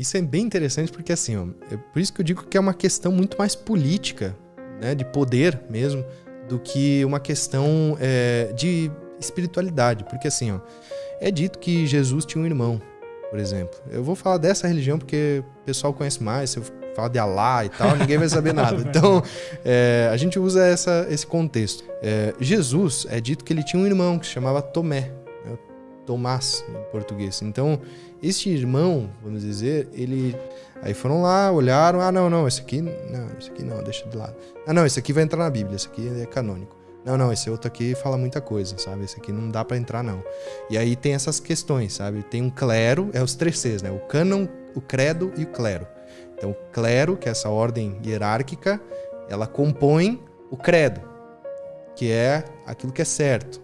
isso é bem interessante porque assim, ó, é por isso que eu digo que é uma questão muito mais política, né, de poder mesmo, do que uma questão de espiritualidade. Porque assim, ó, é dito que Jesus tinha um irmão, por exemplo. Eu vou falar dessa religião porque o pessoal conhece mais, se eu falar de Alá e tal, ninguém vai saber nada. Então, a gente usa esse contexto. Jesus, é dito que ele tinha um irmão que se chamava Tomé, né? Tomás, em português. Então, este irmão, vamos dizer, ele... Aí foram lá, olharam, não, esse aqui não, deixa de lado. Não, esse aqui vai entrar na Bíblia, esse aqui é canônico. Não, esse outro aqui fala muita coisa, sabe? Esse aqui não dá pra entrar, não. E aí tem essas questões, sabe? Tem um clero, os 3 Cs, né? O cânon, o credo e o clero. Então, o clero, que é essa ordem hierárquica, ela compõe o credo, que é aquilo que é certo.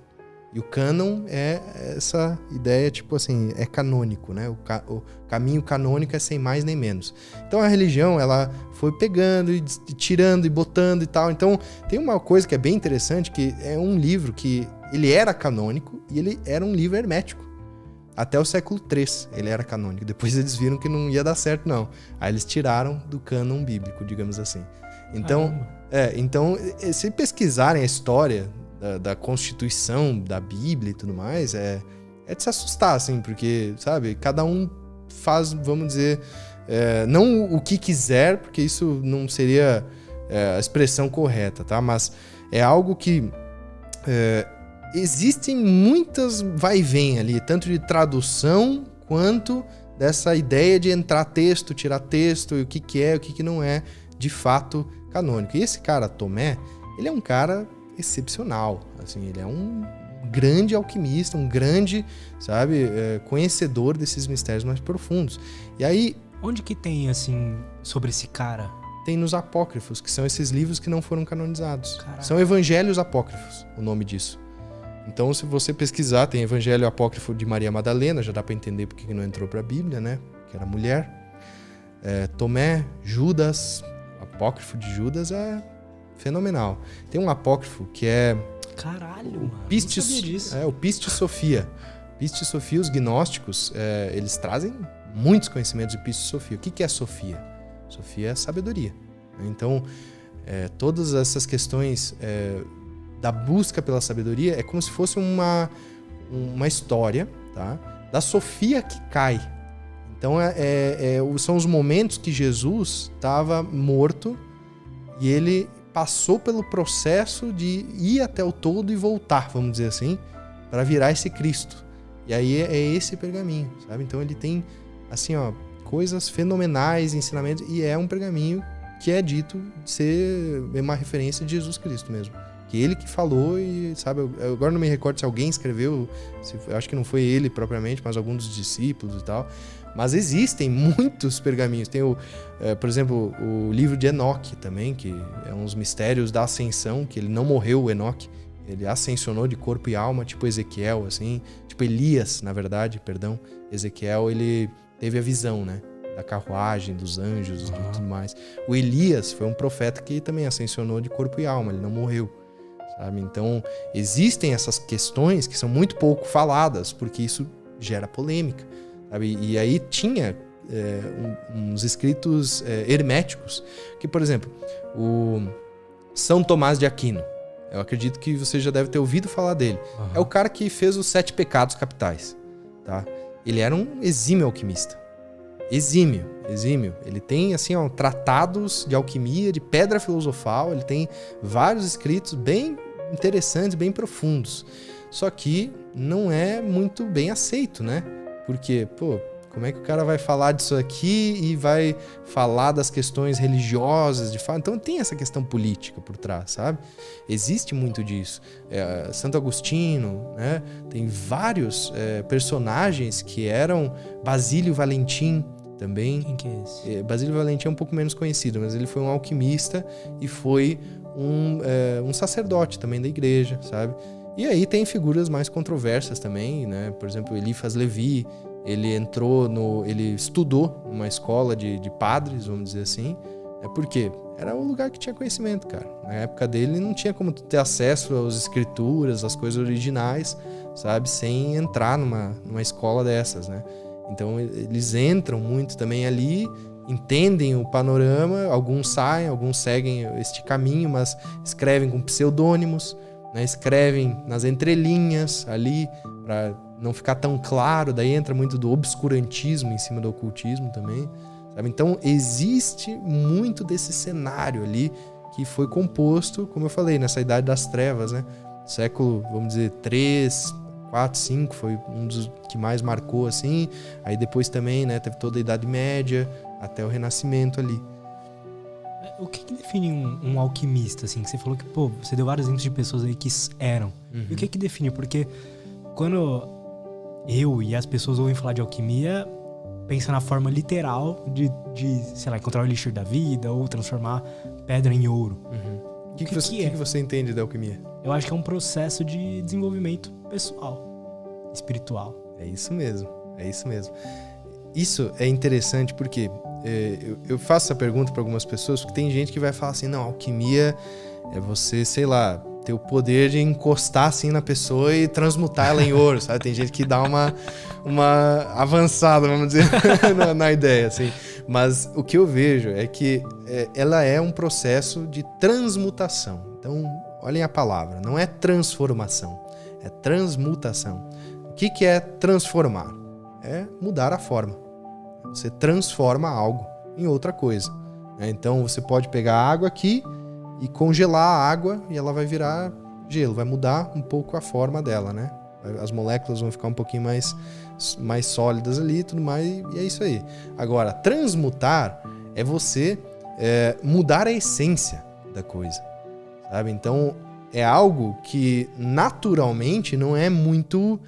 E o cânon é essa ideia, tipo assim, é canônico, né? O caminho canônico é sem mais nem menos. Então a religião, ela foi pegando e tirando e botando e tal. Então tem uma coisa que é bem interessante, que é um livro que ele era canônico e ele era um livro hermético. Até o século III ele era canônico. Depois eles viram que não ia dar certo, não. Aí eles tiraram do cânon bíblico, digamos assim. Então, se pesquisarem a história da Constituição, da Bíblia e tudo mais, é de se assustar, assim, porque, sabe, cada um faz, vamos dizer, não o que quiser, porque isso não seria a expressão correta, tá? Mas é algo que existem muitas vai e vem ali, tanto de tradução quanto dessa ideia de entrar texto, tirar texto, e o que é, o que não é, de fato, canônico. E esse cara, Tomé, ele é um cara excepcional, assim, ele é um grande alquimista, um grande, sabe, conhecedor desses mistérios mais profundos. E aí... Onde que tem, assim, sobre esse cara? Tem nos apócrifos, que são esses livros que não foram canonizados. Caraca. São evangelhos apócrifos, o nome disso. Então, se você pesquisar, tem evangelho apócrifo de Maria Madalena, já dá para entender porque não entrou para a Bíblia, né? Que era mulher. Tomé, Judas, apócrifo de Judas é fenomenal. Tem um apócrifo que é... Caralho, mano. O Pistis Sophia. Pistis Sophia, os gnósticos, eles trazem muitos conhecimentos de Pistis Sophia. O que é Sofia? Sofia é sabedoria. Então, todas essas questões da busca pela sabedoria é como se fosse uma história, tá? Da Sofia que cai. Então, são os momentos que Jesus estava morto e ele passou pelo processo de ir até o todo e voltar, vamos dizer assim, para virar esse Cristo. E aí é esse pergaminho, sabe? Então ele tem, assim, ó, coisas fenomenais, ensinamentos, e é um pergaminho que é dito ser uma referência de Jesus Cristo mesmo. Que ele que falou e, sabe, eu agora não me recordo se alguém escreveu, eu acho que não foi ele propriamente, mas algum dos discípulos e tal. Mas existem muitos pergaminhos. Tem, por exemplo, o livro de Enoque também, que é uns mistérios da ascensão, que ele não morreu, o Enoque. Ele ascensionou de corpo e alma, tipo Ezequiel, assim. Tipo Elias, na verdade, perdão. Ezequiel, ele teve a visão, né? Da carruagem, dos anjos e tudo mais. O Elias foi um profeta que também ascensionou de corpo e alma, ele não morreu. Sabe? Então, existem essas questões que são muito pouco faladas, porque isso gera polêmica. Sabe? E aí tinha uns escritos herméticos, que, por exemplo, o São Tomás de Aquino, eu acredito que você já deve ter ouvido falar dele. Uhum. É o cara que fez os 7 pecados capitais. Tá? Ele era um exímio alquimista. Exímio. Ele tem, assim, ó, tratados de alquimia, de pedra filosofal, ele tem vários escritos bem interessantes, bem profundos. Só que não é muito bem aceito, né? Porque, como é que o cara vai falar disso aqui e vai falar das questões religiosas, de fato? Então tem essa questão política por trás, sabe? Existe muito disso. Santo Agostinho, né? Tem vários personagens que eram... Basílio Valentim também. Quem que é esse? Basílio Valentim é um pouco menos conhecido, mas ele foi um alquimista e foi um sacerdote também da igreja, sabe? E aí tem figuras mais controversas também, né? Por exemplo, Eliphas Levi, ele estudou numa escola de padres, vamos dizer assim. Por quê? Era o lugar que tinha conhecimento, cara. Na época dele não tinha como ter acesso às escrituras, às coisas originais, sabe? Sem entrar numa escola dessas, né? Então eles entram muito também ali, entendem o panorama, alguns saem, alguns seguem este caminho, mas escrevem com pseudônimos, né? Escrevem nas entrelinhas ali, para não ficar tão claro, daí entra muito do obscurantismo em cima do ocultismo também, sabe? Então existe muito desse cenário ali que foi composto, como eu falei, nessa Idade das Trevas, né? Século, vamos dizer, 3, 4, 5 foi um dos que mais marcou, assim. Aí depois também, né, teve toda a Idade Média, até o Renascimento ali. O que define um alquimista, assim? Que você falou que, pô, você deu vários exemplos de pessoas aí que eram. E o que define? Porque quando eu e as pessoas ouvem falar de alquimia, pensa na forma literal de sei lá, encontrar o elixir da vida ou transformar pedra em ouro. O que você entende da alquimia? Eu acho que é um processo de desenvolvimento pessoal, espiritual. É isso mesmo, é isso mesmo. Isso é interessante porque eu faço essa pergunta para algumas pessoas, porque tem gente que vai falar assim, não, alquimia é você, sei lá, ter o poder de encostar assim na pessoa e transmutar ela em ouro, sabe? Tem gente que dá uma avançada, vamos dizer, na ideia, assim. Mas o que eu vejo é que ela é um processo de transmutação. Então, olhem a palavra, não é transformação, é transmutação. O que é transformar? É mudar a forma. Você transforma algo em outra coisa. Então, você pode pegar a água aqui e congelar a água e ela vai virar gelo, vai mudar um pouco a forma dela, né? As moléculas vão ficar um pouquinho mais sólidas ali e tudo mais, e é isso aí. Agora, transmutar é você mudar a essência da coisa, sabe? Então, é algo que naturalmente não é muito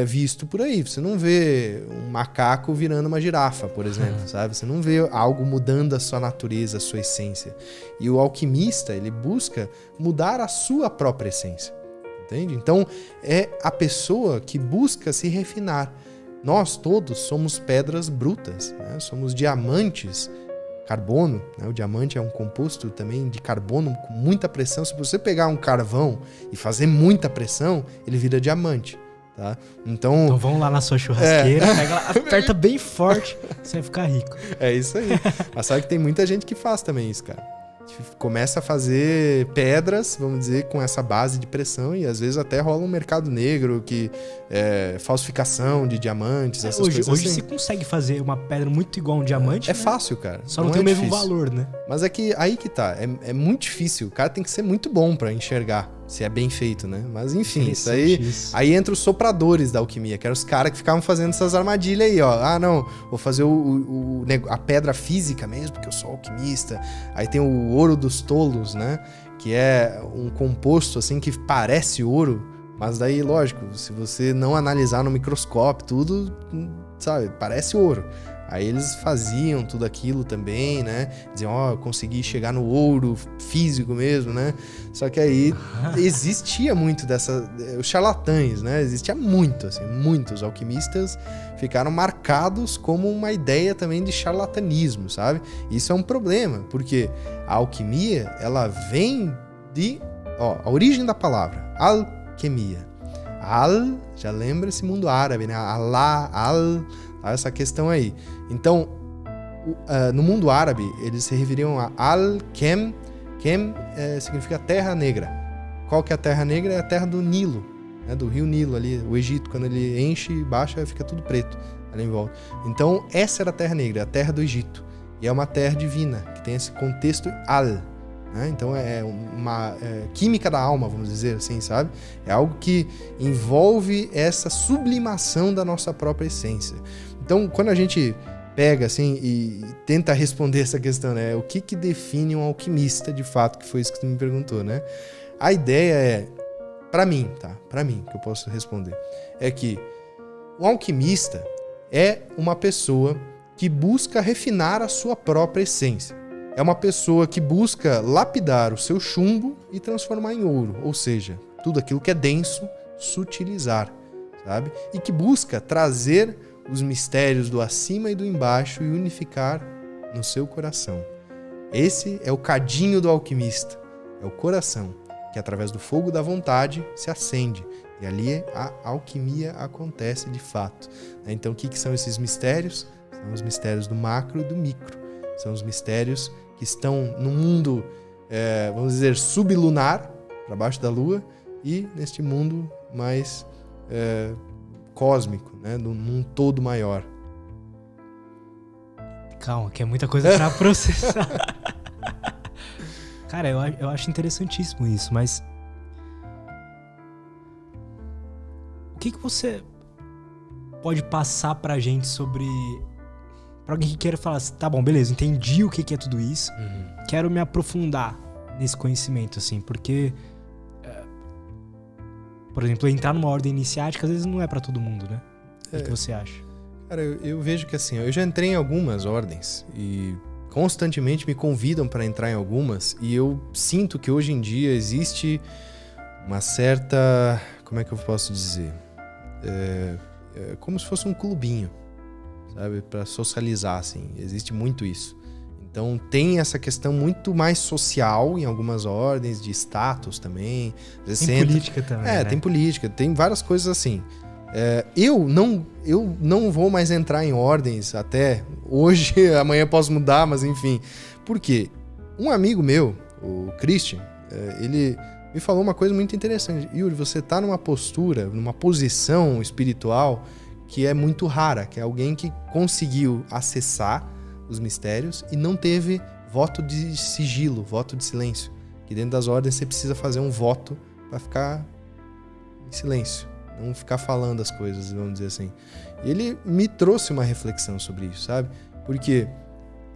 visto por aí. Você não vê um macaco virando uma girafa, por exemplo, sabe? Você não vê algo mudando a sua natureza, a sua essência. E o alquimista, ele busca mudar a sua própria essência, entende? Então, é a pessoa que busca se refinar. Nós todos somos pedras brutas, né? Somos diamantes, carbono, né? O diamante é um composto também de carbono com muita pressão. Se você pegar um carvão e fazer muita pressão, ele vira diamante. Tá? Então vamos lá na sua churrasqueira, pega lá, aperta bem forte, você vai ficar rico. É isso aí. Mas sabe que tem muita gente que faz também isso, cara. Começa a fazer pedras, vamos dizer, com essa base de pressão, e às vezes até rola um mercado negro, que falsificação de diamantes, essas coisas hoje assim. você consegue fazer uma pedra muito igual a um diamante, É né? fácil, cara. Só não tem o mesmo difícil. valor, né? Mas é que aí que tá, é muito difícil. O cara tem que ser muito bom pra enxergar se é bem feito, né? Mas enfim, aí entra os sopradores da alquimia, que eram os caras que ficavam fazendo essas armadilhas aí, ó. Ah, não, vou fazer a pedra física mesmo, porque eu sou alquimista. Aí tem o ouro dos tolos, né? Que é um composto, assim, que parece ouro, mas daí, lógico, se você não analisar no microscópio, tudo, sabe, parece ouro. Aí eles faziam tudo aquilo também, né? Diziam, eu consegui chegar no ouro físico mesmo, né? Só que aí existia muito os charlatães, né? Existia muito, assim, muitos alquimistas ficaram marcados como uma ideia também de charlatanismo, sabe? Isso é um problema, porque a alquimia, ela vem a origem da palavra, alquimia. Já lembra esse mundo árabe, né? Essa questão aí. Então, no mundo árabe, eles se referiam a Al-Kem. Kem significa terra negra. Qual que é a terra negra? É a terra do Nilo, né? Do rio Nilo ali, o Egito. Quando ele enche e baixa, fica tudo preto ali em volta. Então, essa era a terra negra, a terra do Egito. E é uma terra divina, que tem esse contexto Al. Né? Então, é uma química da alma, vamos dizer assim, sabe? É algo que envolve essa sublimação da nossa própria essência. Então, quando a gente pega assim e tenta responder essa questão, né? O que define um alquimista, de fato, que foi isso que tu me perguntou, né? A ideia pra mim, que eu posso responder, é que um alquimista é uma pessoa que busca refinar a sua própria essência. É uma pessoa que busca lapidar o seu chumbo e transformar em ouro, ou seja, tudo aquilo que é denso, sutilizar, sabe? E que busca trazer os mistérios do acima e do embaixo e unificar no seu coração. Esse é o cadinho do alquimista, é o coração, que através do fogo da vontade se acende E ali a alquimia acontece de fato. Então, o que são esses mistérios? São os mistérios do macro e do micro. São os mistérios que estão no mundo, vamos dizer, sublunar, para baixo da Lua, e neste mundo mais cósmico, né? Num todo maior. Calma, que é muita coisa pra processar. Cara, eu acho interessantíssimo isso, mas... O que você pode passar pra gente sobre... Pra alguém que queira falar assim, tá bom, beleza, entendi o que é tudo isso, quero me aprofundar nesse conhecimento, assim, porque... Por exemplo, entrar numa ordem iniciática às vezes não é pra todo mundo, né? O que você acha? Cara, eu vejo que assim, eu já entrei em algumas ordens e constantemente me convidam para entrar em algumas, e eu sinto que hoje em dia existe uma certa... Como é que eu posso dizer? Como se fosse um clubinho, sabe? Para socializar, assim. Existe muito isso. Então tem essa questão muito mais social em algumas ordens, de status também. Tem política também, né? Tem política, tem várias coisas assim. Eu não vou mais entrar em ordens até hoje, amanhã posso mudar, mas enfim. Por quê? Um amigo meu, o Christian, ele me falou uma coisa muito interessante. Yuri, você está numa postura, numa posição espiritual que é muito rara, que é alguém que conseguiu acessar os mistérios e não teve voto de sigilo, voto de silêncio. Que dentro das ordens você precisa fazer um voto para ficar em silêncio, não ficar falando as coisas, vamos dizer assim. E ele me trouxe uma reflexão sobre isso, sabe? Porque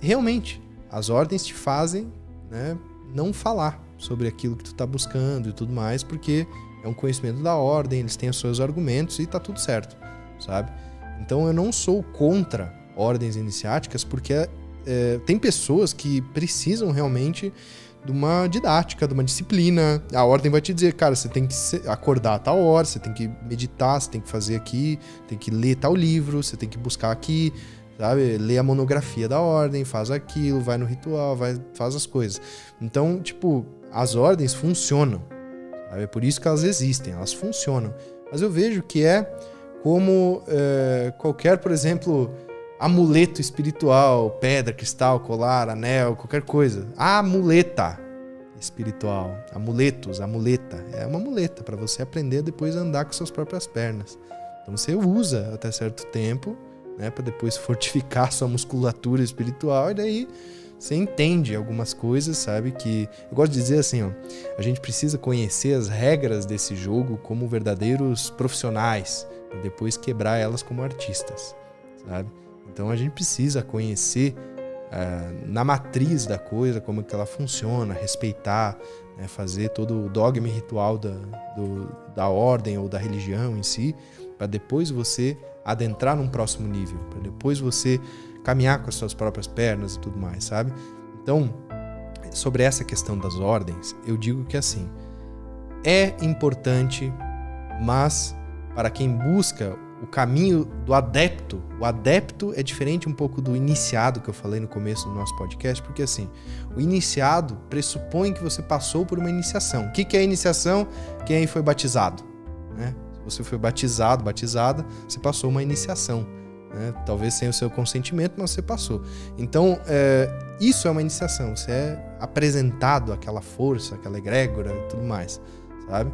realmente as ordens te fazem, né, não falar sobre aquilo que tu tá buscando e tudo mais, porque é um conhecimento da ordem, eles têm os seus argumentos e tá tudo certo, sabe? Então eu não sou contra ordens iniciáticas, porque tem pessoas que precisam realmente de uma didática, de uma disciplina. A ordem vai te dizer, cara, você tem que acordar a tal hora, você tem que meditar, você tem que fazer aqui, tem que ler tal livro, você tem que buscar aqui, sabe? Lê a monografia da ordem, faz aquilo, vai no ritual, faz as coisas. Então, tipo, as ordens funcionam, sabe? É por isso que elas existem, elas funcionam. Mas eu vejo que é como qualquer, por exemplo, amuleto espiritual, pedra, cristal, colar, anel, qualquer coisa. A muleta espiritual, amuletos, amuleta. É uma muleta para você aprender depois a andar com suas próprias pernas. Então você usa até certo tempo, né, para depois fortificar sua musculatura espiritual, e daí você entende algumas coisas, sabe? Que eu gosto de dizer assim, ó, a gente precisa conhecer as regras desse jogo como verdadeiros profissionais, para depois quebrar elas como artistas, sabe? Então a gente precisa conhecer na matriz da coisa como que ela funciona, respeitar, né, fazer todo o dogma e ritual da ordem ou da religião em si, para depois você adentrar num próximo nível, para depois você caminhar com as suas próprias pernas e tudo mais, sabe? Então, sobre essa questão das ordens, eu digo que assim, é importante, mas para quem busca o caminho do adepto, o adepto é diferente um pouco do iniciado que eu falei no começo do nosso podcast, porque assim, o iniciado pressupõe que você passou por uma iniciação. O que é iniciação? Quem aí foi batizado, né? Se você foi batizado, batizada, você passou uma iniciação, né? Talvez sem o seu consentimento, mas você passou. Então, isso é uma iniciação. Você é apresentado àquela força, àquela egrégora e tudo mais, sabe?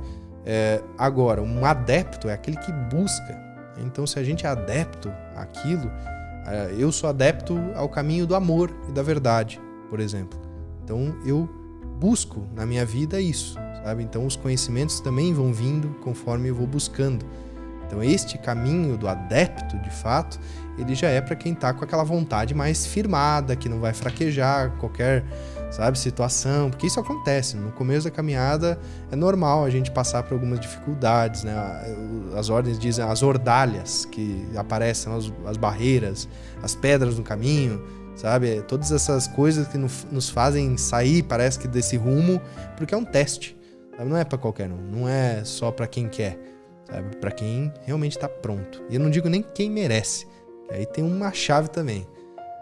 Agora, um adepto é aquele que busca. Então, se a gente é adepto àquilo, eu sou adepto ao caminho do amor e da verdade, por exemplo. Então, eu busco na minha vida isso, sabe? Então, os conhecimentos também vão vindo conforme eu vou buscando. Então, este caminho do adepto, de fato, ele já é para quem está com aquela vontade mais firmada, que não vai fraquejar qualquer, sabe, situação, porque isso acontece. No começo da caminhada é normal a gente passar por algumas dificuldades, né? As ordens dizem as ordalhas que aparecem, as barreiras, as pedras no caminho, sabe? Todas essas coisas que nos fazem sair, parece que desse rumo, porque é um teste, sabe? Não é para qualquer um, não é só para quem quer, sabe? Para quem realmente está pronto. E eu não digo nem quem merece, aí tem uma chave também.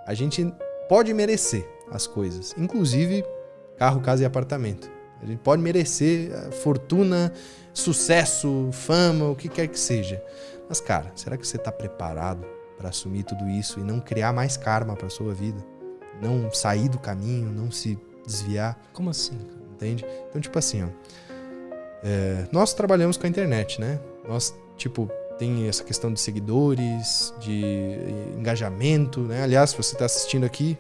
A gente pode merecer as coisas, inclusive carro, casa e apartamento. A gente pode merecer fortuna, sucesso, fama, o que quer que seja. Mas, cara, será que você está preparado para assumir tudo isso e não criar mais karma para sua vida? Não sair do caminho, não se desviar? Como assim? Entende? Então, tipo assim, ó, nós trabalhamos com a internet, né? Nós, tipo, tem essa questão de seguidores, de engajamento, né? Aliás, se você está assistindo aqui,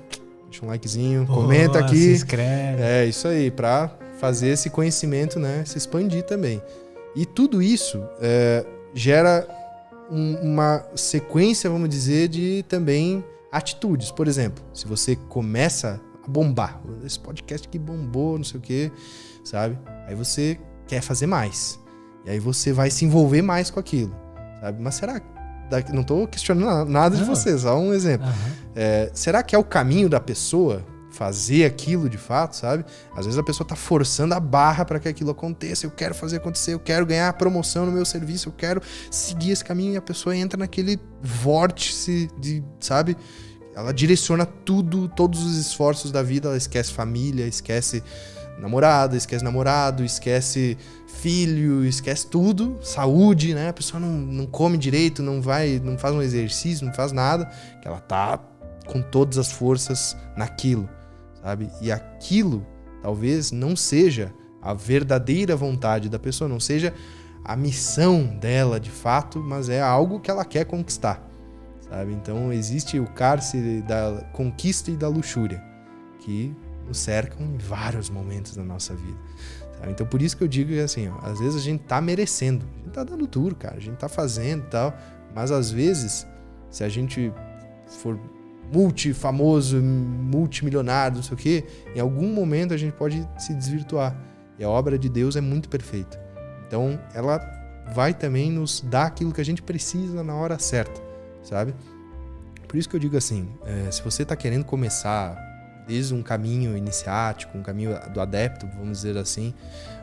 deixa um likezinho, comenta aqui. Se inscreve. É isso aí, para fazer esse conhecimento, né, se expandir também. E tudo isso gera uma sequência, vamos dizer, de também atitudes. Por exemplo, se você começa a bombar, esse podcast que bombou, não sei o quê, sabe? Aí você quer fazer mais. E aí você vai se envolver mais com aquilo, sabe? Mas será que... Não estou questionando nada de você, só um exemplo. Será que é o caminho da pessoa fazer aquilo de fato, sabe? Às vezes a pessoa está forçando a barra para que aquilo aconteça. Eu quero fazer acontecer, eu quero ganhar promoção no meu serviço, eu quero seguir esse caminho, e a pessoa entra naquele vórtice de, sabe? Ela direciona tudo, todos os esforços da vida, ela esquece família, esquece namorada, esquece namorado, esquece filho, esquece tudo, saúde, né? A pessoa não come direito, não faz um exercício, não faz nada, que ela tá com todas as forças naquilo, sabe? E aquilo talvez não seja a verdadeira vontade da pessoa, não seja a missão dela de fato, mas é algo que ela quer conquistar, sabe? Então existe o cárcere da conquista e da luxúria, que nos cercam em vários momentos da nossa vida, sabe? Então por isso que eu digo que assim, ó, às vezes a gente tá merecendo, a gente tá dando duro, cara, a gente tá fazendo e tal, mas às vezes, se a gente for multifamoso, multimilionário, não sei o quê, em algum momento a gente pode se desvirtuar, e a obra de Deus é muito perfeita, então ela vai também nos dar aquilo que a gente precisa na hora certa, sabe? Por isso que eu digo assim, se você tá querendo começar desde um caminho iniciático, um caminho do adepto, vamos dizer assim,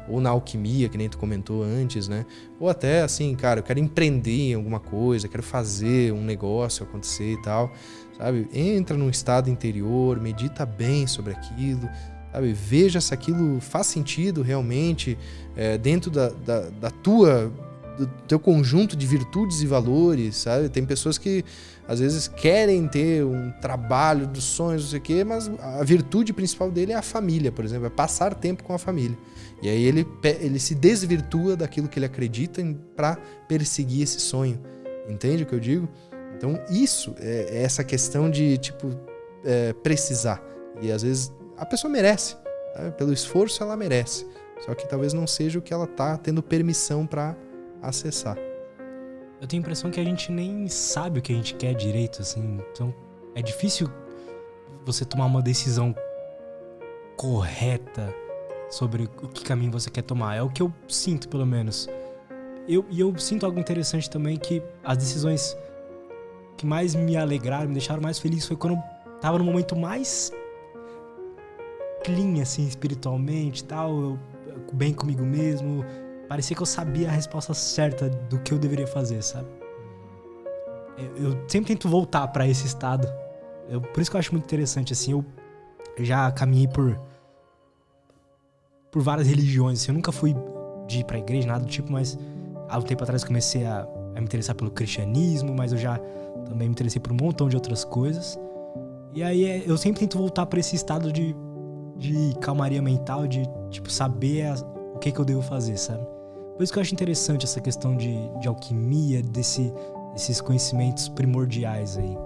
ou na alquimia, que nem tu comentou antes, né? Ou até assim, cara, eu quero empreender em alguma coisa, quero fazer um negócio acontecer e tal, sabe? Entra num estado interior, medita bem sobre aquilo, sabe? Veja se aquilo faz sentido realmente dentro do teu conjunto de virtudes e valores, sabe? Tem pessoas que às vezes querem ter um trabalho dos sonhos, não sei o quê, mas a virtude principal dele é a família, por exemplo, é passar tempo com a família. E aí ele se desvirtua daquilo que ele acredita para perseguir esse sonho. Entende o que eu digo? Então isso é essa questão de precisar. E às vezes a pessoa merece, sabe? Pelo esforço ela merece. Só que talvez não seja o que ela tá tendo permissão para acessar. Eu tenho a impressão que a gente nem sabe o que a gente quer direito, assim. Então é difícil você tomar uma decisão correta sobre o que caminho você quer tomar. É o que eu sinto, pelo menos. E eu sinto algo interessante também, que as decisões que mais me alegraram, me deixaram mais feliz, foi quando eu tava no momento mais clean, assim, espiritualmente e tal, eu bem comigo mesmo. Parecia que eu sabia a resposta certa do que eu deveria fazer, sabe? Eu sempre tento voltar pra esse estado. Por isso que eu acho muito interessante, assim. Eu já caminhei por várias religiões, assim. Eu nunca fui de ir pra igreja, nada do tipo, mas há um tempo atrás comecei a me interessar pelo cristianismo, mas eu já também me interessei por um montão de outras coisas. E aí eu sempre tento voltar pra esse estado de calmaria mental, de, saber o que eu devo fazer, sabe? Por isso que eu acho interessante essa questão de alquimia, desses conhecimentos primordiais aí.